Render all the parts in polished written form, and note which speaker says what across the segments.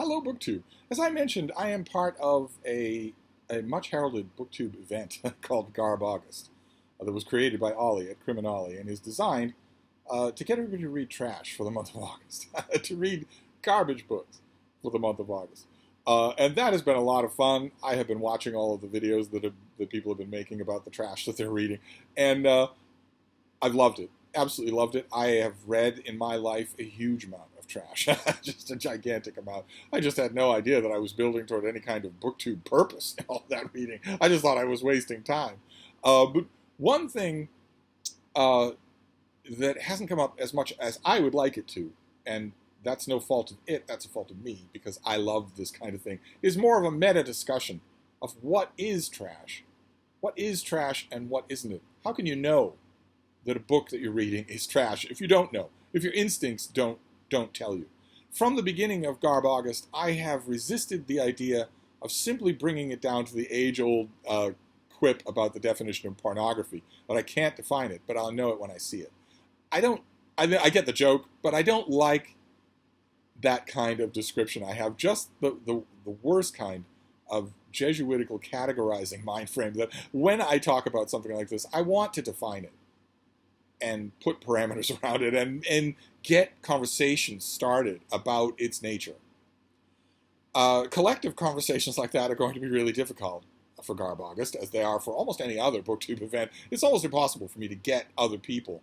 Speaker 1: Hello, BookTube. As I mentioned, I am part of a much heralded BookTube event called Garb August that was created by Ollie at Criminale and is designed to get everybody to read trash for the month of August, to read garbage books for the month of August. And that has been a lot of fun. I have been watching all of the videos that people have been making about the trash that they're reading, and I've loved it. Absolutely loved it. I have read in my life a huge amount of trash, just a gigantic amount. I just had no idea that I was building toward any kind of BookTube purpose in all that reading. I just thought I was wasting time. But one thing that hasn't come up as much as I would like it to, and that's no fault of it, that's a fault of me, because I love this kind of thing, is more of a meta discussion of what is trash. What is trash and what isn't it? How can you know that a book that you're reading is trash if you don't know, if your instincts don't tell you? From the beginning of Garb August, I have resisted the idea of simply bringing it down to the age-old quip about the definition of pornography, that I can't define it, but I'll know it when I see it. I get the joke, but I don't like that kind of description. I have just the worst kind of Jesuitical categorizing mind frame that when I talk about something like this, I want to define it and put parameters around it and get conversations started about its nature. Collective conversations like that are going to be really difficult for Garb August, as they are for almost any other BookTube event. It's almost impossible for me to get other people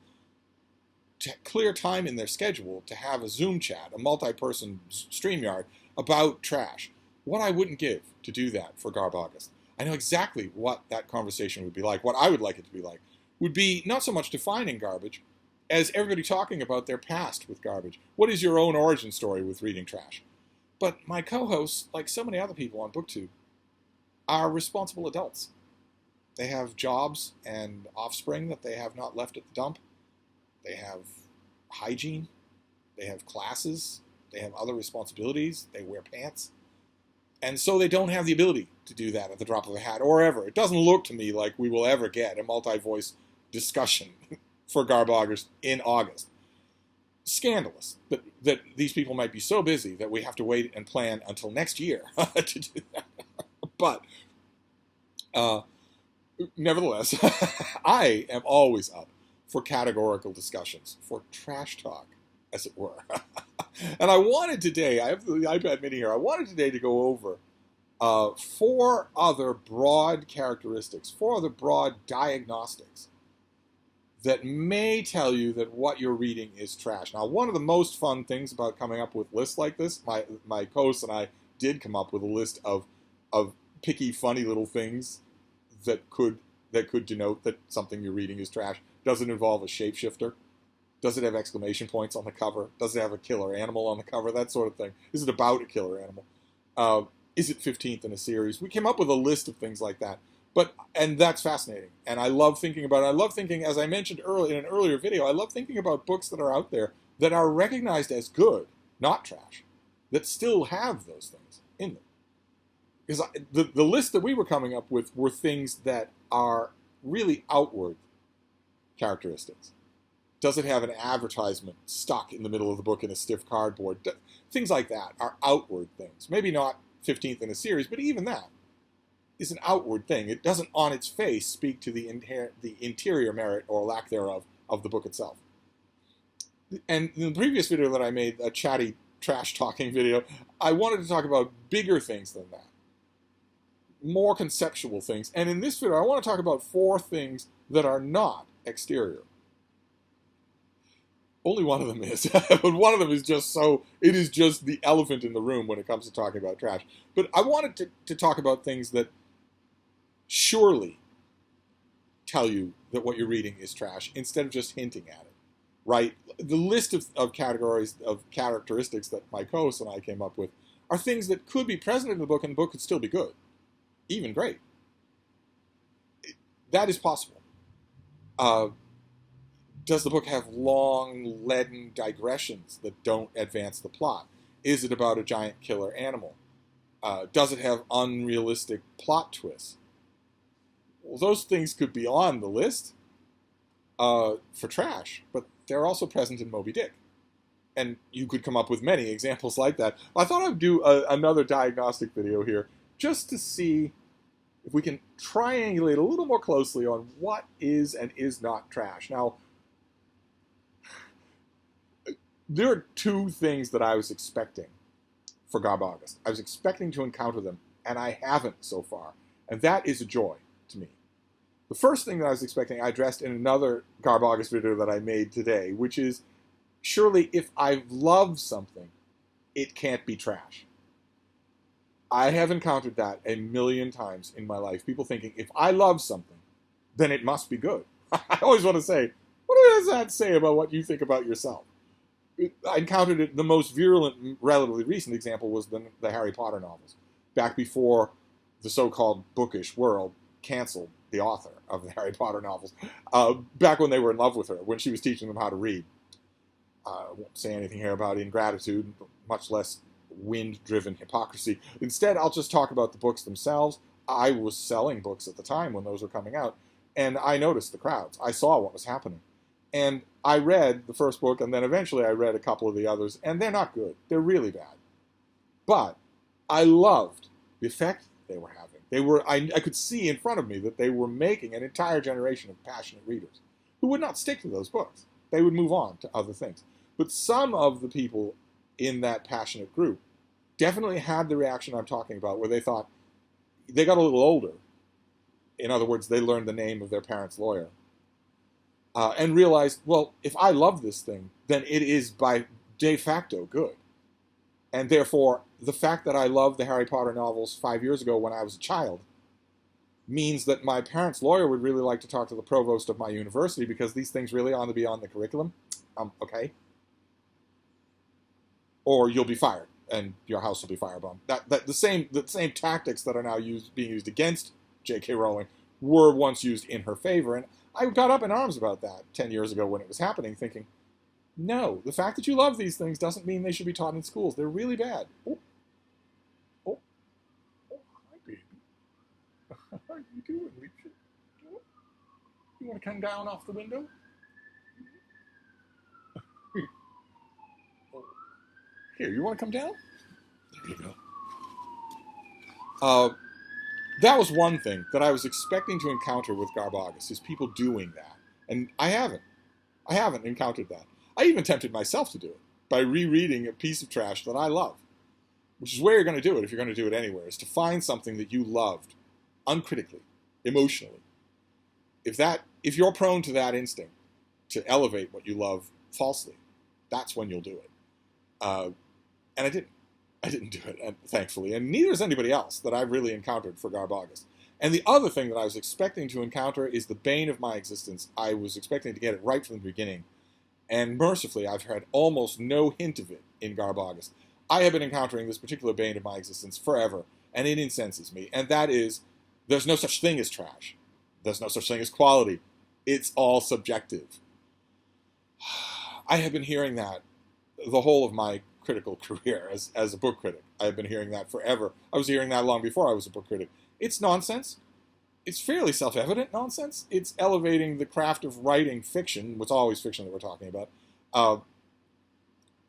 Speaker 1: to clear time in their schedule to have a Zoom chat, a multi-person StreamYard about trash. What I wouldn't give to do that for Garb August. I know exactly what that conversation would be like, what I would like it to be like. Would be not so much defining garbage as everybody talking about their past with garbage. What is your own origin story with reading trash? But my co-hosts, like so many other people on BookTube, are responsible adults. They have jobs and offspring that they have not left at the dump. They have hygiene. They have classes. They have other responsibilities. They wear pants. And so they don't have the ability to do that at the drop of a hat or ever. It doesn't look to me like we will ever get a multi-voice discussion for Garb August in August. Scandalous that these people might be so busy that we have to wait and plan until next year to do that. But nevertheless, I am always up for categorical discussions, for trash talk, as it were. And I wanted today, I have the iPad mini here, I wanted today to go over four other broad characteristics, four other broad diagnostics that may tell you that what you're reading is trash. Now, one of the most fun things about coming up with lists like this, my co-host and I did come up with a list of picky, funny little things that could denote that something you're reading is trash. Does it involve a shapeshifter? Does it have exclamation points on the cover? Does it have a killer animal on the cover? That sort of thing. Is it about a killer animal? Is it 15th in a series? We came up with a list of things like that. And that's fascinating. And I love thinking about it. I love thinking, as I mentioned in an earlier video, I love thinking about books that are out there that are recognized as good, not trash, that still have those things in them. Because the list that we were coming up with were things that are really outward characteristics. Does it have an advertisement stuck in the middle of the book in a stiff cardboard? Things like that are outward things. Maybe not 15th in a series, but even that is an outward thing. It doesn't on its face speak to the interior merit or lack thereof of the book itself. And in the previous video that I made, a chatty trash talking video, I wanted to talk about bigger things than that. More conceptual things. And in this video, I want to talk about four things that are not exterior. Only one of them is. But one of them is just it is just the elephant in the room when it comes to talking about trash. But I wanted to talk about things that surely tell you that what you're reading is trash instead of just hinting at it, right? The list of categories, of characteristics that my co-host and I came up with are things that could be present in the book and the book could still be good, even great. That is possible. Does the book have long, leaden digressions that don't advance the plot? Is it about a giant killer animal? Does it have unrealistic plot twists? Well, those things could be on the list for trash, but they're also present in Moby Dick. And you could come up with many examples like that. I thought I'd do another diagnostic video here just to see if we can triangulate a little more closely on what is and is not trash. Now, there are two things that I was expecting for Garb August. I was expecting to encounter them, and I haven't so far. And that is a joy to me. The first thing that I was expecting, I addressed in another Garb August video that I made today, which is, surely if I love something, it can't be trash. I have encountered that a million times in my life. People thinking, if I love something, then it must be good. I always want to say, what does that say about what you think about yourself? I encountered it, the most virulent, relatively recent example was the Harry Potter novels. Back before the so-called bookish world canceled the author of the Harry Potter novels. Back when they were in love with her, when she was teaching them how to read. I won't say anything here about ingratitude, much less wind-driven hypocrisy. Instead, I'll just talk about the books themselves. I was selling books at the time when those were coming out, and I noticed the crowds. I saw what was happening. And I read the first book, and then eventually I read a couple of the others, and they're not good. They're really bad. But I loved the effect they were having. I could see in front of me that they were making an entire generation of passionate readers who would not stick to those books. They would move on to other things. But some of the people in that passionate group definitely had the reaction I'm talking about, where they thought they got a little older. In other words, they learned the name of their parents' lawyer. And realized, well, if I love this thing, then it is by de facto good. And therefore, the fact that I loved the Harry Potter novels 5 years ago when I was a child means that my parents' lawyer would really like to talk to the provost of my university because these things really ought to be on the curriculum. Okay. Or you'll be fired, and your house will be firebombed. The same tactics that are now being used against J.K. Rowling were once used in her favor, and I got up in arms about that 10 years ago when it was happening, thinking, no, the fact that you love these things doesn't mean they should be taught in schools. They're really bad. Oh, hi, baby. How are you doing? You want to come down off the window? Here, you want to come down? There you go. That was one thing that I was expecting to encounter with Garb August, is people doing that. And I haven't. I haven't encountered that. I even tempted myself to do it by rereading a piece of trash that I love, which is where you're going to do it if you're going to do it anywhere, is to find something that you loved uncritically, emotionally. If you're prone to that instinct to elevate what you love falsely, that's when you'll do it. And I didn't. I didn't do it, thankfully, and neither is anybody else that I've really encountered for Garb August. And the other thing that I was expecting to encounter is the bane of my existence. I was expecting to get it right from the beginning. And mercifully, I've had almost no hint of it in Garb August. I have been encountering this particular bane of my existence forever, and it incenses me. And that is, there's no such thing as trash. There's no such thing as quality. It's all subjective. I have been hearing that the whole of my critical career as a book critic. I've been hearing that forever. I was hearing that long before I was a book critic. It's nonsense. It's fairly self-evident nonsense. It's elevating the craft of writing fiction, what's always fiction that we're talking about,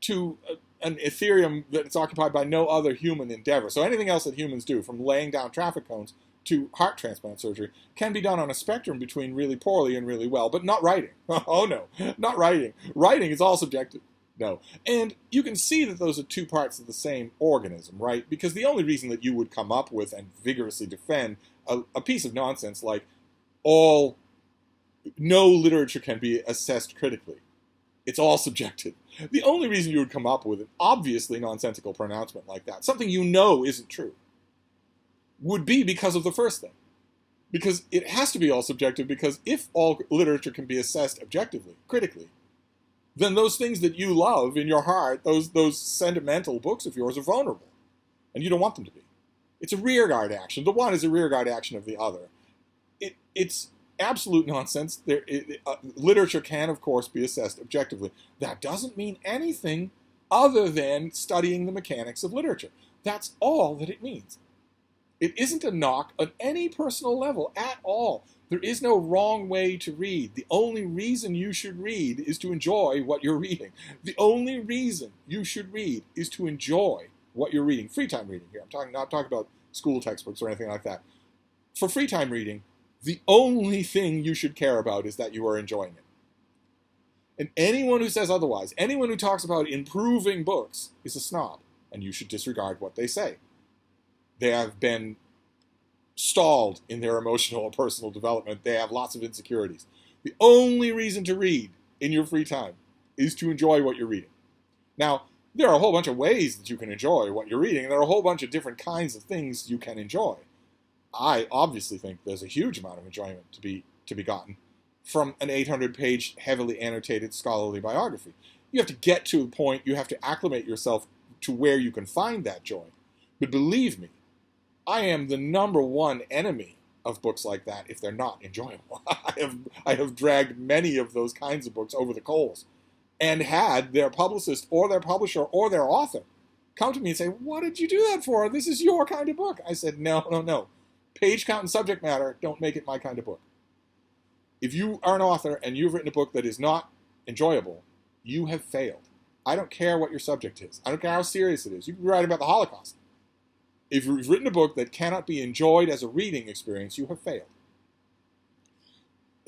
Speaker 1: to an ethereum that's occupied by no other human endeavor. So anything else that humans do, from laying down traffic cones to heart transplant surgery, can be done on a spectrum between really poorly and really well, but not writing. Oh no, not writing. Writing is all subjective. No. And you can see that those are two parts of the same organism, right? Because the only reason that you would come up with and vigorously defend a piece of nonsense like no literature can be assessed critically. It's all subjective. The only reason you would come up with an obviously nonsensical pronouncement like that, something you know isn't true, would be because of the first thing. Because it has to be all subjective, because if all literature can be assessed objectively, critically, then those things that you love in your heart, those sentimental books of yours, are vulnerable. And you don't want them to be. It's a rearguard action. The one is a rearguard action of the other. It's absolute nonsense. Literature can, of course, be assessed objectively. That doesn't mean anything other than studying the mechanics of literature. That's all that it means. It isn't a knock on any personal level at all. There is no wrong way to read. The only reason you should read is to enjoy what you're reading. The only reason you should read is to enjoy what you're reading. Free time reading here. Not talking about school textbooks or anything like that. For free time reading, the only thing you should care about is that you are enjoying it. And anyone who says otherwise, anyone who talks about improving books is a snob, and you should disregard what they say. They have been stalled in their emotional or personal development. They have lots of insecurities. The only reason to read in your free time is to enjoy what you're reading. Now, there are a whole bunch of ways that you can enjoy what you're reading, and there are a whole bunch of different kinds of things you can enjoy. I obviously think there's a huge amount of enjoyment to be gotten from an 800-page, heavily annotated scholarly biography. You have to get to a point, you have to acclimate yourself to where you can find that joy. But believe me, I am the #1 enemy of books like that if they're not enjoyable. I have dragged many of those kinds of books over the coals and had their publicist or their publisher or their author come to me and say, "What did you do that for? This is your kind of book." I said, no. Page count and subject matter don't make it my kind of book. If you are an author and you've written a book that is not enjoyable, you have failed. I don't care what your subject is. I don't care how serious it is. You can write about the Holocaust. If you've written a book that cannot be enjoyed as a reading experience, you have failed.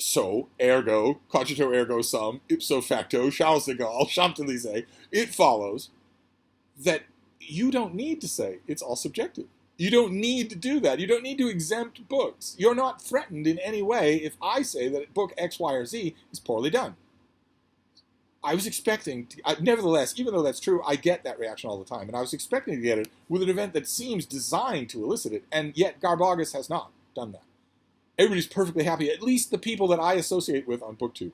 Speaker 1: So, ergo, cogito ergo sum, ipso facto, Charles de Gaulle, Champs-Élysées, it follows that you don't need to say it's all subjective. You don't need to do that. You don't need to exempt books. You're not threatened in any way if I say that book X, Y, or Z is poorly done. I was expecting, nevertheless, even though that's true, I get that reaction all the time. And I was expecting to get it with an event that seems designed to elicit it. And yet, Garb August has not done that. Everybody's perfectly happy, at least the people that I associate with on BookTube,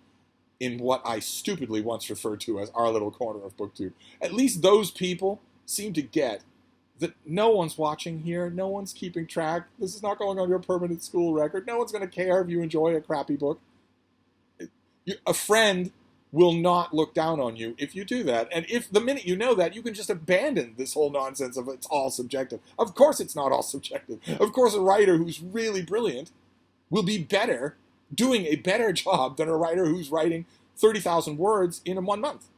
Speaker 1: in what I stupidly once referred to as our little corner of BookTube. At least those people seem to get that no one's watching here, no one's keeping track, this is not going on your permanent school record, no one's going to care if you enjoy a crappy book. A friend will not look down on you if you do that. And if the minute you know that, you can just abandon this whole nonsense of it's all subjective. Of course it's not all subjective. Of course a writer who's really brilliant will be better, doing a better job than a writer who's writing 30,000 words in 1 month.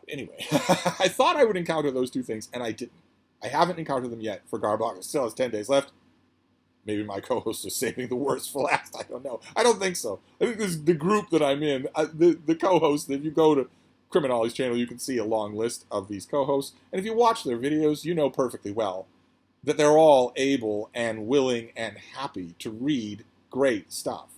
Speaker 1: Anyway, I thought I would encounter those two things, and I didn't. I haven't encountered them yet for Garb August. Still has 10 days left. Maybe my co-host is saving the worst for last. I don't know. I don't think so. I think this is the group that I'm in. The co-host, if you go to Criminality's channel, you can see a long list of these co-hosts. And if you watch their videos, you know perfectly well that they're all able and willing and happy to read great stuff.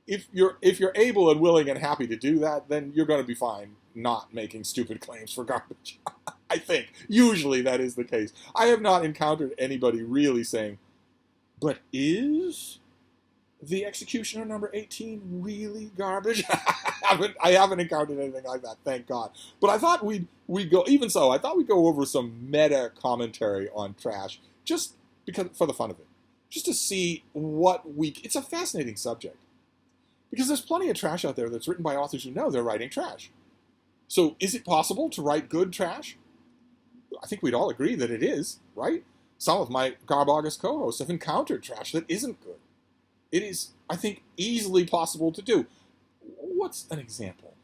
Speaker 1: If you're able and willing and happy to do that, then you're going to be fine not making stupid claims for garbage. I think. Usually that is the case. I have not encountered anybody really saying, but is the Executioner number 18 really garbage? I haven't encountered anything like that, thank God. But I thought we'd go, even so, I thought we'd go over some meta commentary on trash, just because for the fun of it. Just to see it's a fascinating subject. Because there's plenty of trash out there that's written by authors who know they're writing trash. So is it possible to write good trash? I think we'd all agree that it is, right? Some of my Garb August co-hosts have encountered trash that isn't good. It is, I think, easily possible to do. What's an example?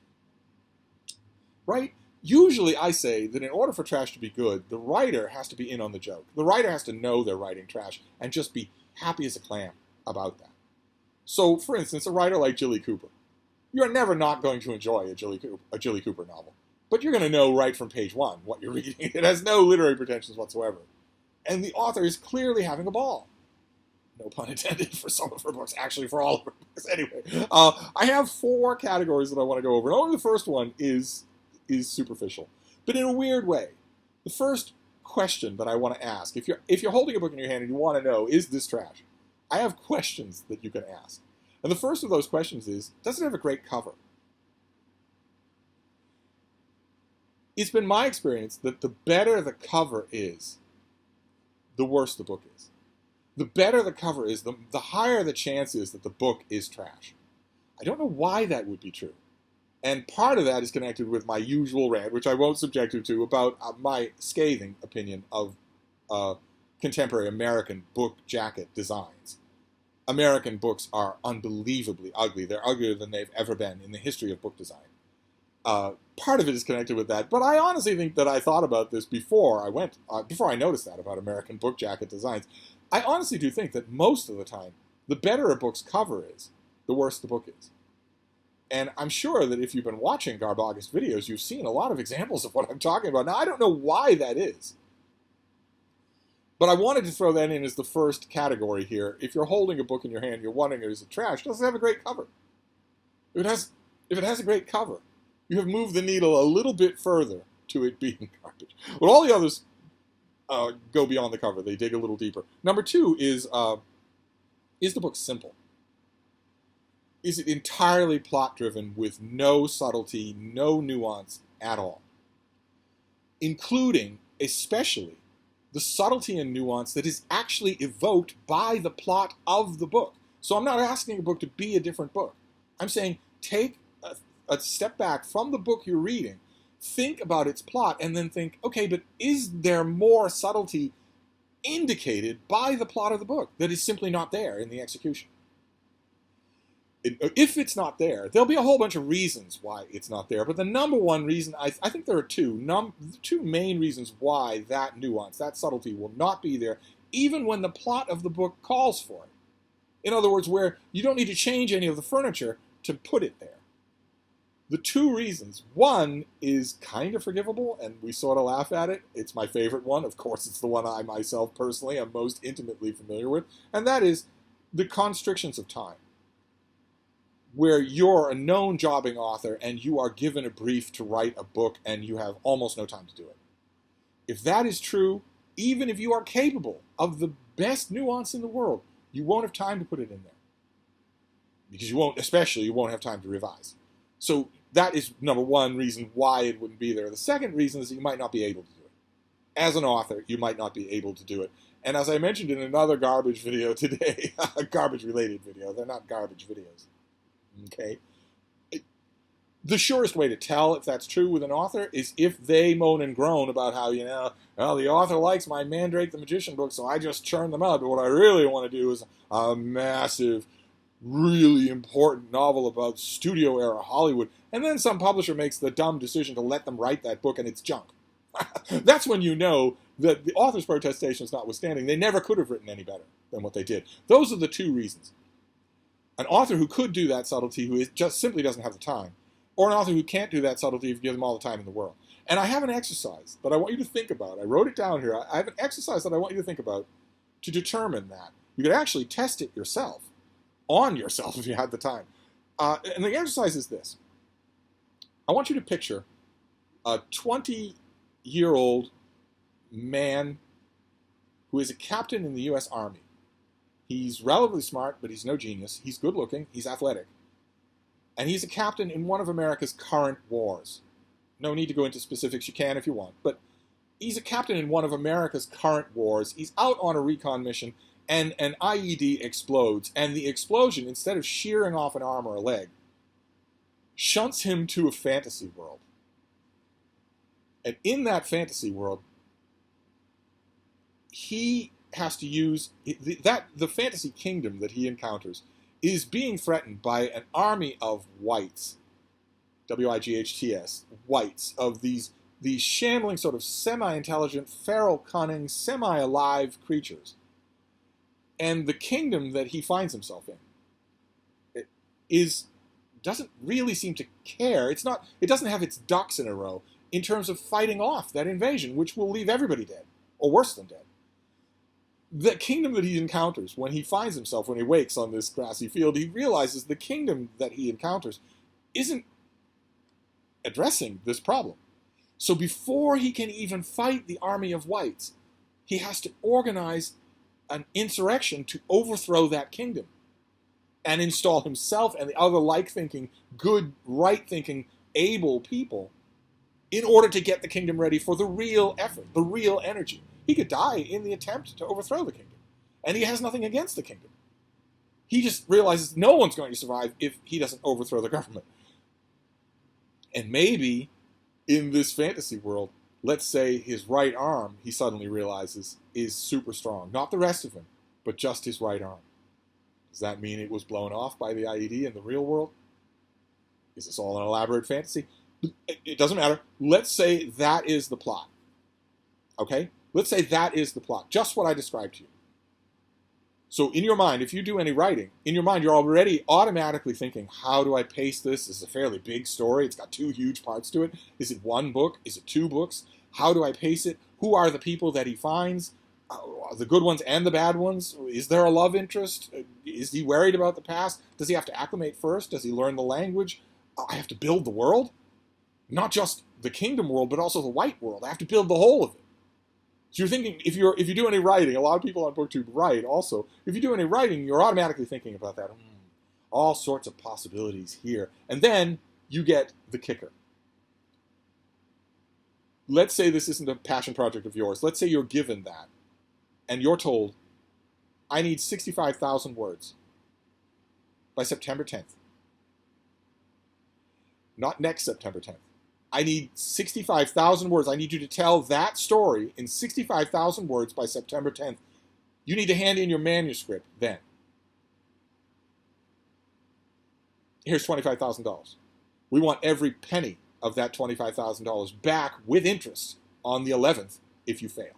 Speaker 1: Right? Usually I say that in order for trash to be good, the writer has to be in on the joke. The writer has to know they're writing trash and just be happy as a clam about that. So, for instance, a writer like Jilly Cooper. You're never not going to enjoy a Jilly Cooper novel. But you're going to know right from page 1 what you're reading. It has no literary pretensions whatsoever. And the author is clearly having a ball. No pun intended for some of her books, actually for all of her books. Anyway, I have 4 categories that I want to go over. And only the first one is superficial, but in a weird way. The first question that I want to ask, if you're holding a book in your hand and you want to know, is this trash? I have questions that you can ask. And the first of those questions is, does it have a great cover? It's been my experience that the better the cover is, the worse the book is. The better the cover is, the higher the chance is that the book is trash. I don't know why that would be true. And part of that is connected with my usual rant, which I won't subject you to, about my scathing opinion of contemporary American book jacket designs. American books are unbelievably ugly. They're uglier than they've ever been in the history of book design. Part of it is connected with that, but I honestly think that I thought about this before I noticed that about American book jacket designs. I honestly do think that most of the time, the better a book's cover is, the worse the book is. And I'm sure that if you've been watching Garb August videos, you've seen a lot of examples of what I'm talking about. Now, I don't know why that is, but I wanted to throw that in as the first category here. If you're holding a book in your hand, you're wondering, is it trash? Does it have a great cover? If it has a great cover, you have moved the needle a little bit further to it being garbage. But all the others go beyond the cover. They dig a little deeper. Number two is the book simple? Is it entirely plot-driven with no subtlety, no nuance at all? Including, especially, the subtlety and nuance that is actually evoked by the plot of the book. So I'm not asking a book to be a different book. I'm saying take a step back from the book you're reading, think about its plot, and then think, okay, but is there more subtlety indicated by the plot of the book that is simply not there in the execution? If it's not there, there'll be a whole bunch of reasons why it's not there. But the number one reason, I think there are two main reasons why that nuance, that subtlety will not be there, even when the plot of the book calls for it. In other words, where you don't need to change any of the furniture to put it there. The two reasons. One is kind of forgivable, and we sort of laugh at it. It's my favorite one. Of course, it's the one I myself personally am most intimately familiar with, and that is the constrictions of time, where you're a known jobbing author and you are given a brief to write a book and you have almost no time to do it. If that is true, even if you are capable of the best nuance in the world, you won't have time to put it in there. Because you won't have time to revise. So that is number one reason why it wouldn't be there. The second reason is that you might not be able to do it. As an author, you might not be able to do it. And as I mentioned in another garbage video today, a garbage-related video, they're not garbage videos. Okay? The surest way to tell if that's true with an author is if they moan and groan about how, well, the author likes my Mandrake the Magician book, so I just churn them out. But what I really want to do is a massive, really important novel about studio-era Hollywood. And then some publisher makes the dumb decision to let them write that book, and it's junk. That's when you know that the author's protestations notwithstanding, they never could have written any better than what they did. Those are the two reasons. An author who could do that subtlety, who just simply doesn't have the time, or an author who can't do that subtlety if you give them all the time in the world. And I have an exercise that I want you to think about. I wrote it down here. I have an exercise that I want you to think about to determine that. You could actually test it yourself, on yourself if you had the time. And the exercise is this. I want you to picture a 20-year-old man who is a captain in the U.S. Army. He's relatively smart, but he's no genius. He's good looking. He's athletic. And he's a captain in one of America's current wars. No need to go into specifics. You can if you want. But he's a captain in one of America's current wars. He's out on a recon mission, and an IED explodes. And the explosion, instead of shearing off an arm or a leg, shunts him to a fantasy world. And in that fantasy world, he has to use the fantasy kingdom that he encounters is being threatened by an army of whites, W-I-G-H-T-S, whites, of these shambling sort of semi-intelligent, feral, cunning, semi-alive creatures. And the kingdom that he finds himself in doesn't really seem to care. It doesn't have its ducks in a row in terms of fighting off that invasion, which will leave everybody dead, or worse than dead. The kingdom that he encounters when he finds himself, when he wakes on this grassy field, he realizes the kingdom that he encounters isn't addressing this problem. So before he can even fight the army of whites, he has to organize an insurrection to overthrow that kingdom and install himself and the other like-thinking, good, right-thinking, able people in order to get the kingdom ready for the real effort, the real energy. He could die in the attempt to overthrow the kingdom. And he has nothing against the kingdom. He just realizes no one's going to survive if he doesn't overthrow the government. And maybe in this fantasy world, let's say his right arm, he suddenly realizes, is super strong. Not the rest of him, but just his right arm. Does that mean it was blown off by the IED in the real world? Is this all an elaborate fantasy? It doesn't matter. Let's say that is the plot. Okay? Let's say that is the plot. Just what I described to you. So in your mind, if you do any writing, in your mind you're already automatically thinking, how do I pace this? This is a fairly big story. It's got 2 huge parts to it. Is it 1 book? Is it 2 books? How do I pace it? Who are the people that he finds? The good ones and the bad ones? Is there a love interest? Is he worried about the past? Does he have to acclimate first? Does he learn the language? I have to build the world? Not just the kingdom world, but also the white world. I have to build the whole of it. So you're thinking, if you do any writing, a lot of people on BookTube write also, if you do any writing, you're automatically thinking about that. All sorts of possibilities here. And then you get the kicker. Let's say this isn't a passion project of yours. Let's say you're given that. And you're told, I need 65,000 words by September 10th. Not next September 10th. I need 65,000 words. I need you to tell that story in 65,000 words by September 10th. You need to hand in your manuscript then. Here's $25,000. We want every penny of that $25,000 back with interest on the 11th if you fail.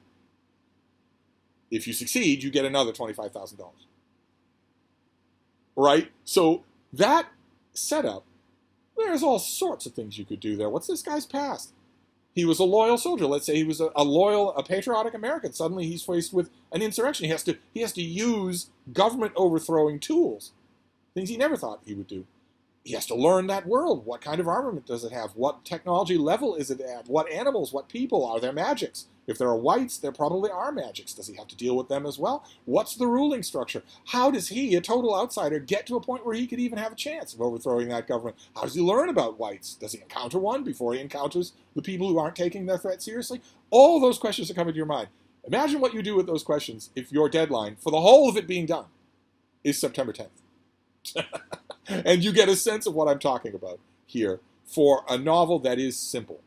Speaker 1: If you succeed, you get another $25,000. Right? So that setup, there's all sorts of things you could do there. What's this guy's past? He was a loyal soldier. Let's say he was a patriotic American. Suddenly he's faced with an insurrection. He has to use government overthrowing tools, things he never thought he would do. He has to learn that world. What kind of armament does it have? What technology level is it at? What animals, what people are there magics? If there are whites, there probably are magics. Does he have to deal with them as well? What's the ruling structure? How does he, a total outsider, get to a point where he could even have a chance of overthrowing that government? How does he learn about whites? Does he encounter one before he encounters the people who aren't taking their threat seriously? All those questions are coming to your mind. Imagine what you do with those questions if your deadline, for the whole of it being done, is September 10th. And you get a sense of what I'm talking about here for a novel that is simple.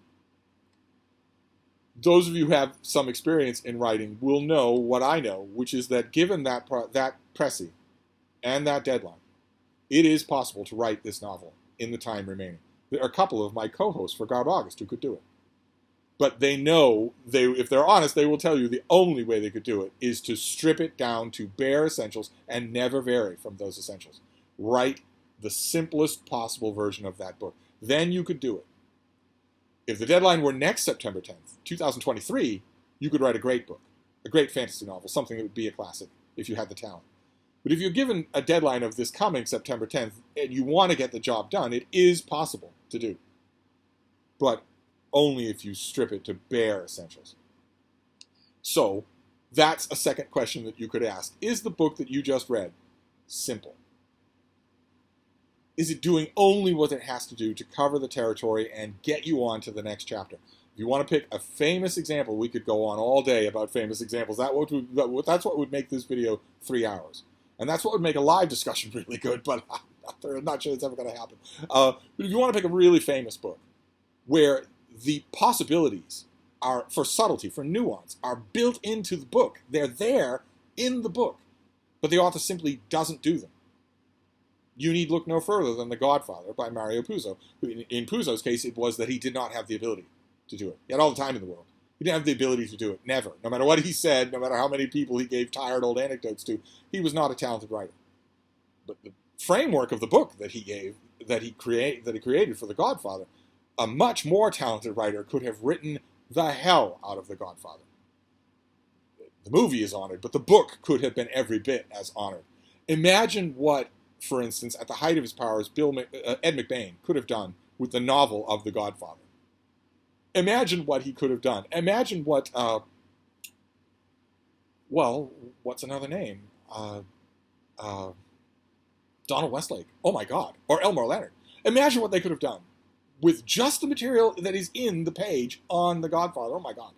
Speaker 1: Those of you who have some experience in writing will know what I know, which is that given that précis and that deadline, it is possible to write this novel in the time remaining. There are a couple of my co-hosts for Garb August who could do it. But they know, if they're honest, they will tell you the only way they could do it is to strip it down to bare essentials and never vary from those essentials. Write the simplest possible version of that book. Then you could do it. If the deadline were next September 10th, 2023, you could write a great book, a great fantasy novel, something that would be a classic if you had the talent. But if you're given a deadline of this coming September 10th and you want to get the job done, it is possible to do. But only if you strip it to bare essentials. So that's a second question that you could ask. Is the book that you just read simple? Is it doing only what it has to do to cover the territory and get you on to the next chapter? If you want to pick a famous example, we could go on all day about famous examples. That's what would make this video 3 hours. And that's what would make a live discussion really good, but I'm not sure it's ever going to happen. But if you want to pick a really famous book where the possibilities are for subtlety, for nuance, are built into the book, they're there in the book, but the author simply doesn't do them. You need look no further than The Godfather by Mario Puzo. In Puzo's case, it was that he did not have the ability to do it. He had all the time in the world. He didn't have the ability to do it. Never. No matter what he said, no matter how many people he gave tired old anecdotes to, he was not a talented writer. But the framework of the book that he created for The Godfather, a much more talented writer could have written the hell out of The Godfather. The movie is honored, but the book could have been every bit as honored. Imagine what, for instance, at the height of his powers, Ed McBain could have done with the novel of The Godfather. Imagine what he could have done. Imagine what, what's another name? Donald Westlake. Oh my God. Or Elmore Leonard. Imagine what they could have done with just the material that is in the page on The Godfather. Oh my God.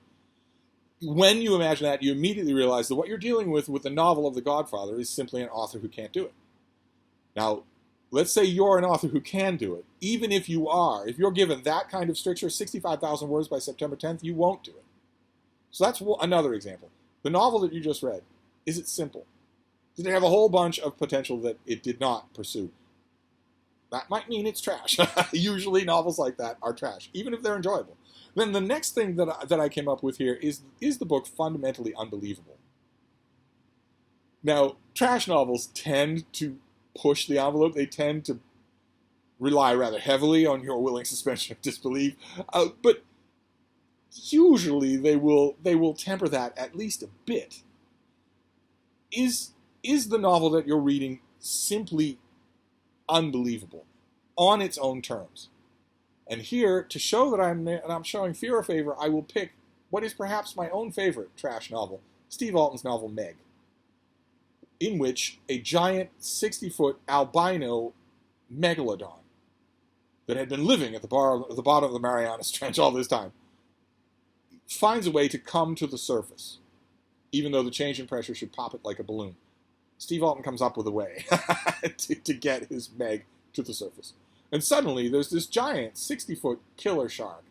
Speaker 1: When you imagine that, you immediately realize that what you're dealing with the novel of The Godfather is simply an author who can't do it. Now, let's say you're an author who can do it. Even if you're given that kind of stricture, 65,000 words by September 10th, you won't do it. So that's another example. The novel that you just read, is it simple? Did it have a whole bunch of potential that it did not pursue? That might mean it's trash. Usually novels like that are trash, even if they're enjoyable. Then the next thing that I came up with here is the book fundamentally unbelievable? Now, trash novels tend to push the envelope. They tend to rely rather heavily on your willing suspension of disbelief. But usually they will temper that at least a bit. Is the novel that you're reading simply unbelievable on its own terms? And here, to show that I'm showing fear or favor, I will pick what is perhaps my own favorite trash novel, Steve Alten's novel Meg, in which a giant 60-foot albino megalodon that had been living at the bottom of the Marianas Trench all this time finds a way to come to the surface, even though the change in pressure should pop it like a balloon. Steve Alten comes up with a way to get his Meg to the surface. And suddenly, there's this giant 60-foot killer shark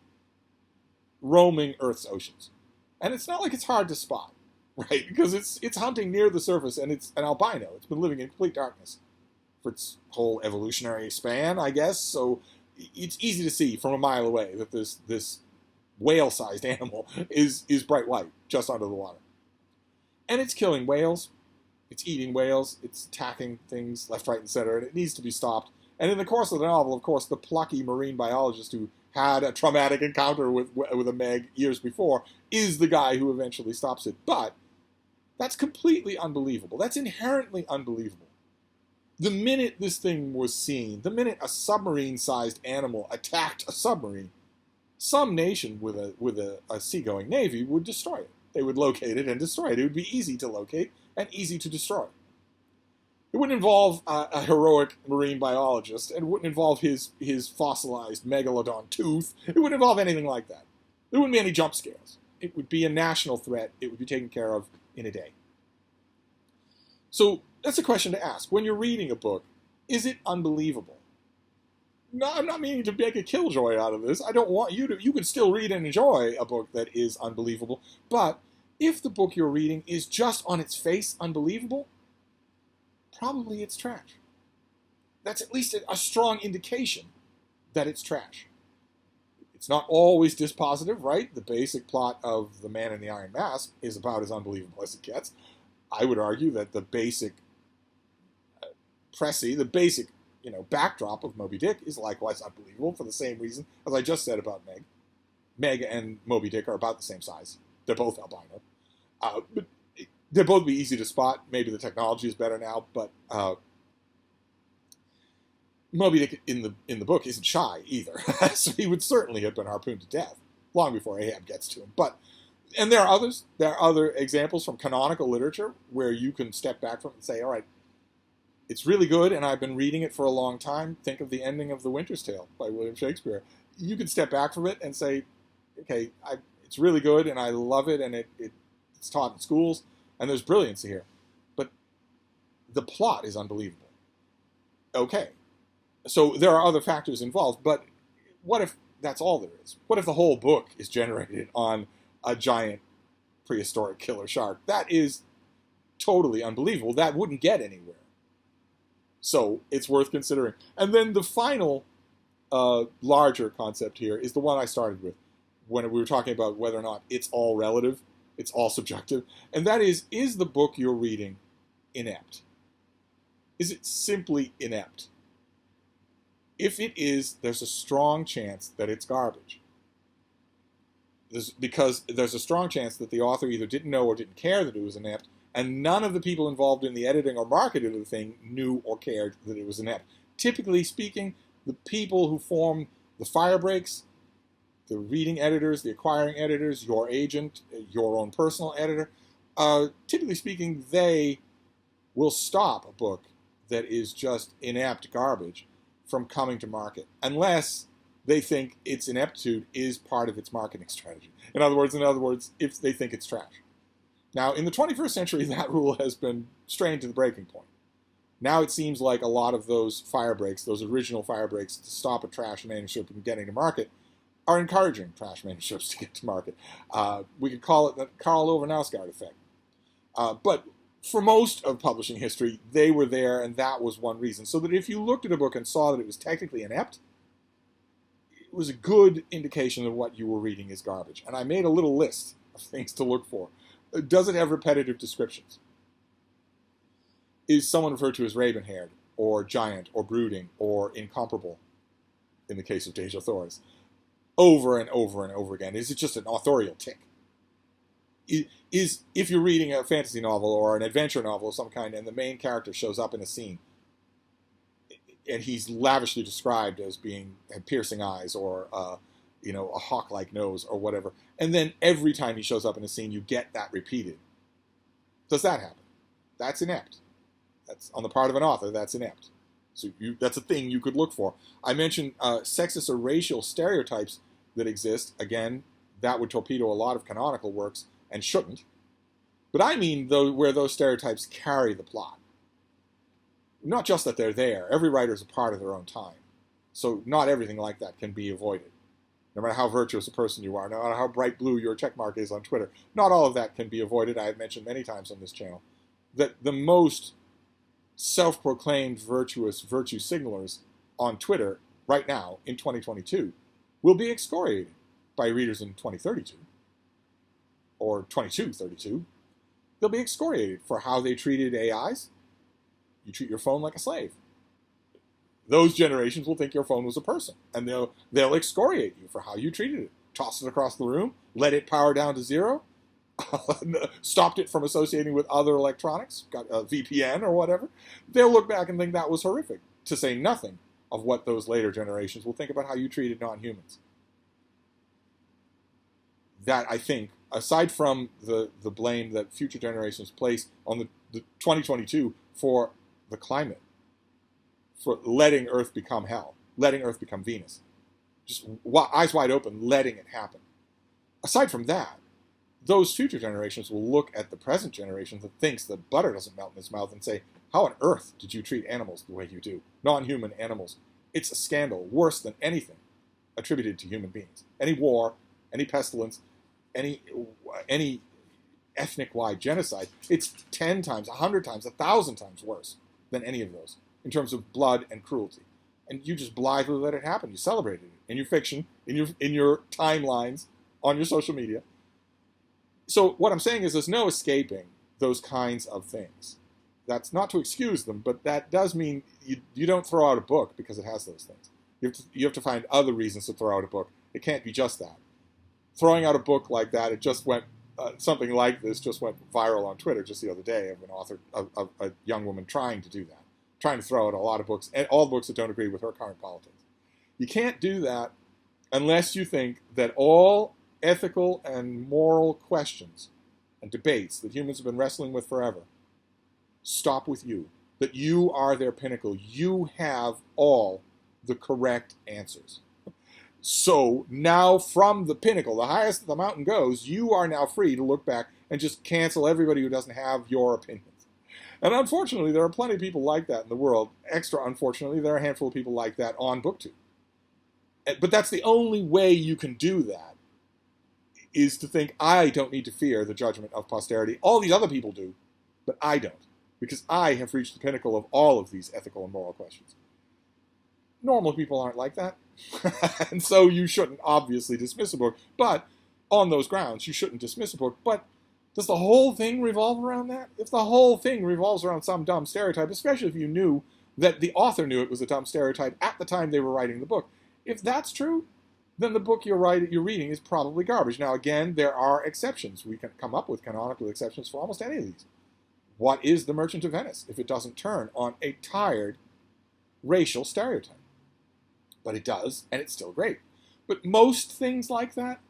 Speaker 1: roaming Earth's oceans. And it's not like it's hard to spot, right? Because it's hunting near the surface, and it's an albino. It's been living in complete darkness for its whole evolutionary span, I guess. So it's easy to see from a mile away that this whale-sized animal is bright white, just under the water. And it's killing whales. It's eating whales. It's attacking things left, right, and center, and it needs to be stopped. And in the course of the novel, of course, the plucky marine biologist who had a traumatic encounter with a Meg years before is the guy who eventually stops it. But that's completely unbelievable. That's inherently unbelievable. The minute this thing was seen, the minute a submarine-sized animal attacked a submarine, some nation with a seagoing navy would destroy it. They would locate it and destroy it. It would be easy to locate and easy to destroy. It wouldn't involve a heroic marine biologist, and it wouldn't involve his fossilized megalodon tooth. It wouldn't involve anything like that. There wouldn't be any jump scares. It would be a national threat. It would be taken care of in a day. So that's a question to ask. When you're reading a book, is it unbelievable? No, I'm not meaning to make a killjoy out of this. I don't want you to. You can still read and enjoy a book that is unbelievable. But if the book you're reading is just on its face unbelievable, probably it's trash. That's at least a strong indication that it's trash. It's not always dispositive, right? The basic plot of The Man in the Iron Mask is about as unbelievable as it gets. I would argue that the basic the basic backdrop of Moby Dick is likewise unbelievable for the same reason as I just said about Meg. Meg and Moby Dick are about the same size. They're both albino. But they'll both be easy to spot. Maybe the technology is better now, but Moby Dick in the book isn't shy either. So he would certainly have been harpooned to death long before Ahab gets to him. And there are others. There are other examples from canonical literature where you can step back from it and say, all right, it's really good, and I've been reading it for a long time. Think of the ending of The Winter's Tale by William Shakespeare. You can step back from it and say, okay, it's really good, and I love it, and it's taught in schools, and there's brilliance here. But the plot is unbelievable. Okay. So there are other factors involved, but what if that's all there is? What if the whole book is generated on a giant prehistoric killer shark? That is totally unbelievable. That wouldn't get anywhere. So it's worth considering. And then the final larger concept here is the one I started with when we were talking about whether or not it's all relative, it's all subjective. And that is the book you're reading inept? Is it simply inept? If it is, there's a strong chance that it's garbage. Because there's a strong chance that the author either didn't know or didn't care that it was inept, and none of the people involved in the editing or marketing of the thing knew or cared that it was inept. Typically speaking, the people who form the fire breaks, the reading editors, the acquiring editors, your agent, your own personal editor, typically speaking, they will stop a book that is just inept garbage from coming to market, unless they think its ineptitude is part of its marketing strategy. In other words, if they think it's trash. Now, in the 21st century, that rule has been strained to the breaking point. Now it seems like a lot of those fire breaks, those original fire breaks to stop a trash manuscript from getting to market, are encouraging trash manuscripts to get to market. We could call it the Karl Ove Knausgaard effect. But for most of publishing history, they were there, and that was one reason. So that if you looked at a book and saw that it was technically inept, it was a good indication of what you were reading is garbage. And I made a little list of things to look for. Does it have repetitive descriptions? Is someone referred to as raven-haired, or giant, or brooding, or incomparable, in the case of Deja Thors, over and over and over again? Is it just an authorial tick? Is if you're reading a fantasy novel or an adventure novel of some kind and the main character shows up in a scene and he's lavishly described as having piercing eyes or a hawk-like nose or whatever, and then every time he shows up in a scene you get that repeated, does that happen? That's inept. That's on the part of an author. That's inept. So that's a thing you could look for. I mentioned sexist or racial stereotypes that exist. Again, that would torpedo a lot of canonical works and shouldn't. But I mean where those stereotypes carry the plot. Not just that they're there. Every writer is a part of their own time. So not everything like that can be avoided. No matter how virtuous a person you are, no matter how bright blue your checkmark is on Twitter, not all of that can be avoided. I have mentioned many times on this channel that the most self-proclaimed virtuous virtue signalers on Twitter right now in 2022 will be excoriated by readers in 2032 or 2232. They'll be excoriated for how they treated AIs. You treat your phone like a slave. Those generations will think your phone was a person, and they'll excoriate you for how you treated it. Tossed it across the room, let it power down to zero, stopped it from associating with other electronics, got a VPN or whatever. They'll look back and think that was horrific, to say nothing of what those later generations will think about how you treated non-humans. That, I think, aside from the blame that future generations place on the 2022 for the climate, for letting Earth become hell, letting Earth become Venus, just eyes wide open, letting it happen. Aside from that, those future generations will look at the present generation that thinks that butter doesn't melt in its mouth and say, how on earth did you treat animals the way you do? Non-human animals. It's a scandal, worse than anything attributed to human beings. Any war, any pestilence, any ethnic-wide genocide, it's 10 times, 100 times, 1,000 times worse than any of those in terms of blood and cruelty. And you just blithely let it happen. You celebrated it in your fiction, in your timelines, on your social media. So what I'm saying is there's no escaping those kinds of things. That's not to excuse them, but that does mean you don't throw out a book because it has those things. You have to find other reasons to throw out a book. It can't be just that. Throwing out a book like that, it just went, something like this just went viral on Twitter just the other day of an author, of a young woman trying to do that, trying to throw out a lot of books, and all books that don't agree with her current politics. You can't do that unless you think that all ethical and moral questions and debates that humans have been wrestling with forever stop with you, that you are their pinnacle. You have all the correct answers. So now from the pinnacle, the highest the mountain goes, you are now free to look back and just cancel everybody who doesn't have your opinions. And unfortunately, there are plenty of people like that in the world. Extra unfortunately, there are a handful of people like that on BookTube. But that's the only way you can do that, is to think, I don't need to fear the judgment of posterity. All these other people do, but I don't, because I have reached the pinnacle of all of these ethical and moral questions. Normal people aren't like that. And so you shouldn't obviously dismiss a book. But on those grounds, you shouldn't dismiss a book. But does the whole thing revolve around that? If the whole thing revolves around some dumb stereotype, especially if you knew that the author knew it was a dumb stereotype at the time they were writing the book, if that's true, then the book you're reading is probably garbage. Now, again, there are exceptions. We can come up with canonical exceptions for almost any of these. What is The Merchant of Venice if it doesn't turn on a tired racial stereotype? But it does, and it's still great. But most things like that,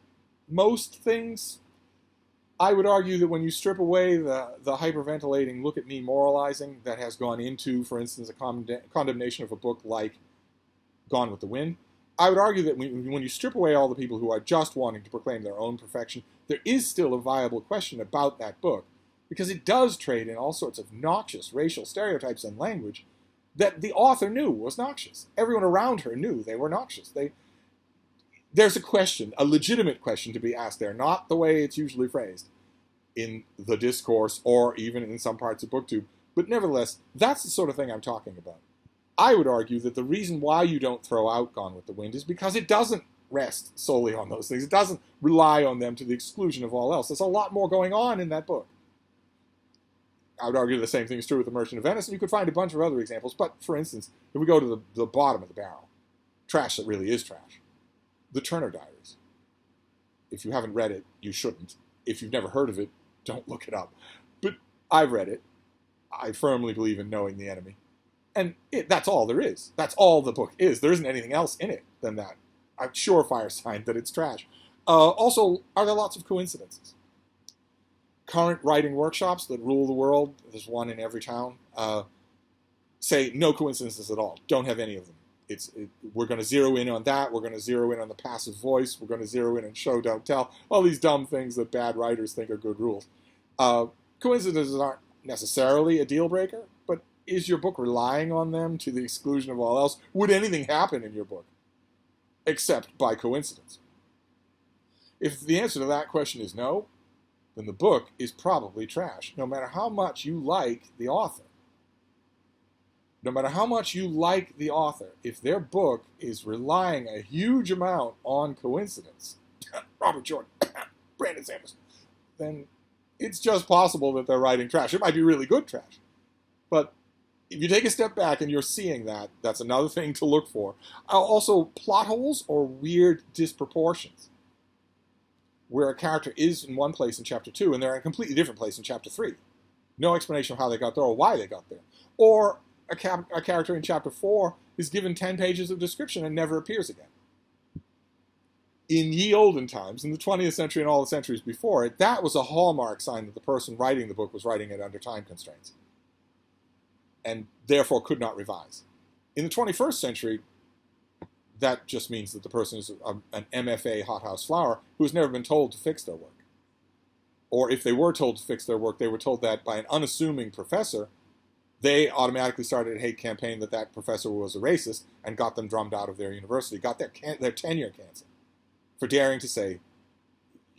Speaker 1: most things, I would argue that when you strip away the hyperventilating, look at me moralizing that has gone into, for instance, a condemnation of a book like Gone with the Wind, I would argue that when you strip away all the people who are just wanting to proclaim their own perfection, there is still a viable question about that book because it does trade in all sorts of noxious racial stereotypes and language that the author knew was noxious. Everyone around her knew they were noxious. There's a question, a legitimate question to be asked there, not the way it's usually phrased in the discourse or even in some parts of BookTube, but nevertheless, that's the sort of thing I'm talking about. I would argue that the reason why you don't throw out Gone with the Wind is because it doesn't rest solely on those things. It doesn't rely on them to the exclusion of all else. There's a lot more going on in that book. I would argue the same thing is true with The Merchant of Venice, and you could find a bunch of other examples. But, for instance, if we go to the bottom of the barrel, trash that really is trash, the Turner Diaries. If you haven't read it, you shouldn't. If you've never heard of it, don't look it up. But I've read it. I firmly believe in knowing the enemy. And that's all there is. That's all the book is. There isn't anything else in it than that. I'm surefire sign that it's trash. Also, are there lots of coincidences? Current writing workshops that rule the world, there's one in every town, say no coincidences at all. Don't have any of them. We're going to zero in on that. We're going to zero in on the passive voice. We're going to zero in on show, don't tell. All these dumb things that bad writers think are good rules. Coincidences aren't necessarily a deal breaker, but is your book relying on them to the exclusion of all else? Would anything happen in your book except by coincidence? If the answer to that question is no, then the book is probably trash, no matter how much you like the author. No matter how much you like the author, if their book is relying a huge amount on coincidence, Robert Jordan, Brandon Sanderson, then it's just possible that they're writing trash. It might be really good trash. But if you take a step back and you're seeing that, that's another thing to look for. Also, plot holes or weird disproportions, where a character is in one place in Chapter 2 and they're in a completely different place in Chapter 3. No explanation of how they got there or why they got there. Or a character in Chapter 4 is given 10 pages of description and never appears again. In ye olden times, in the 20th century and all the centuries before it, that was a hallmark sign that the person writing the book was writing it under time constraints and therefore could not revise. In the 21st century, that just means that the person is an MFA hothouse flower who has never been told to fix their work. Or if they were told to fix their work, they were told that by an unassuming professor. They automatically started a hate campaign that professor was a racist and got them drummed out of their university, got their tenure canceled for daring to say,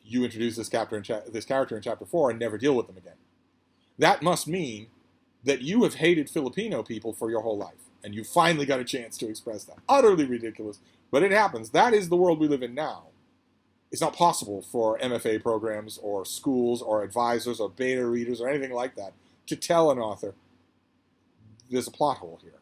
Speaker 1: you introduce this character in Chapter 4 and never deal with them again. That must mean that you have hated Filipino people for your whole life, and you finally got a chance to express that. Utterly ridiculous, but it happens. That is the world we live in now. It's not possible for MFA programs or schools or advisors or beta readers or anything like that to tell an author, there's a plot hole here.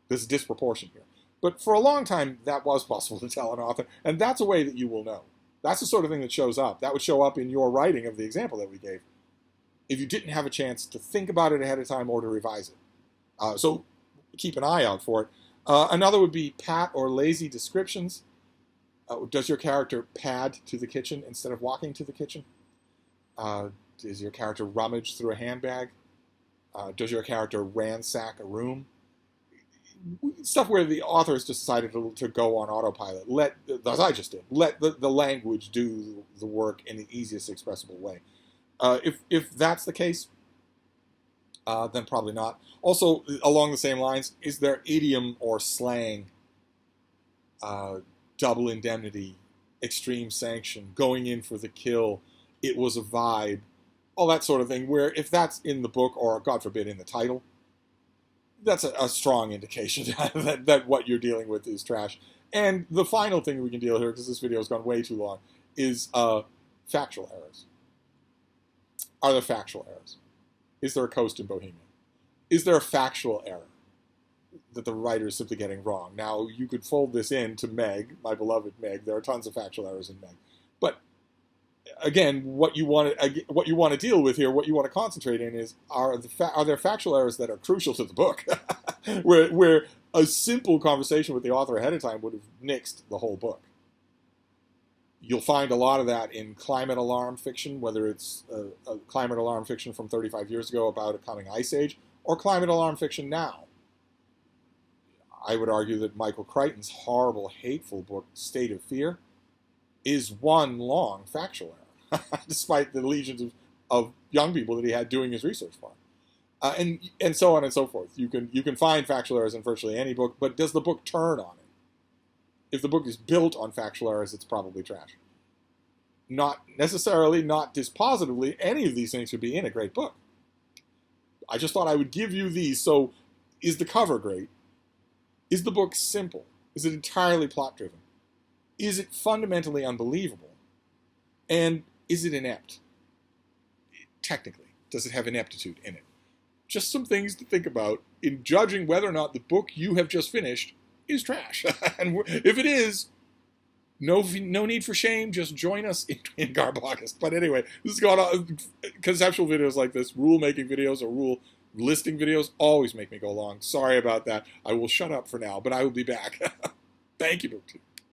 Speaker 1: There's a disproportion here. But for a long time, that was possible to tell an author, and that's a way that you will know. That's the sort of thing that shows up. That would show up in your writing of the example that we gave if you didn't have a chance to think about it ahead of time or to revise it. So keep an eye out for it. Another would be pat or lazy descriptions. Does your character pad to the kitchen instead of walking to the kitchen? Does your character rummage through a handbag? Does your character ransack a room? Stuff where the author has decided to go on autopilot. As I just did, let the language do the work in the easiest expressible way. If that's the case, then probably not. Also, along the same lines, is there idiom or slang, double indemnity, extreme sanction, going in for the kill, it was a vibe, all that sort of thing, where if that's in the book or, God forbid, in the title, that's a strong indication that what you're dealing with is trash. And the final thing we can deal here, because this video has gone way too long, is factual errors. Are there factual errors? Is there a coast in Bohemia? Is there a factual error that the writer is simply getting wrong? Now, you could fold this in to Meg, my beloved Meg. There are tons of factual errors in Meg. But again, what you want to deal with here, what you want to concentrate in is, are there factual errors that are crucial to the book, where a simple conversation with the author ahead of time would have nixed the whole book. You'll find a lot of that in climate alarm fiction, whether it's a climate alarm fiction from 35 years ago about a coming ice age, or climate alarm fiction now. I would argue that Michael Crichton's horrible, hateful book, State of Fear, is one long factual error, despite the legions of young people that he had doing his research for him. And so on and so forth. You can find factual errors in virtually any book, but does the book turn on it? If the book is built on factual errors, it's probably trash. Not necessarily, not dispositively, any of these things could be in a great book. I just thought I would give you these. So, is the cover great? Is the book simple? Is it entirely plot-driven? Is it fundamentally unbelievable? And is it inept? Technically, does it have ineptitude in it? Just some things to think about in judging whether or not the book you have just finished is trash. And if it is, no need for shame. Just join us in Garb August. But anyway, this is going on. Conceptual videos like this, rule-making videos or rule listing videos, always make me go long. Sorry about that. I will shut up for now, but I will be back. Thank you, BookTube.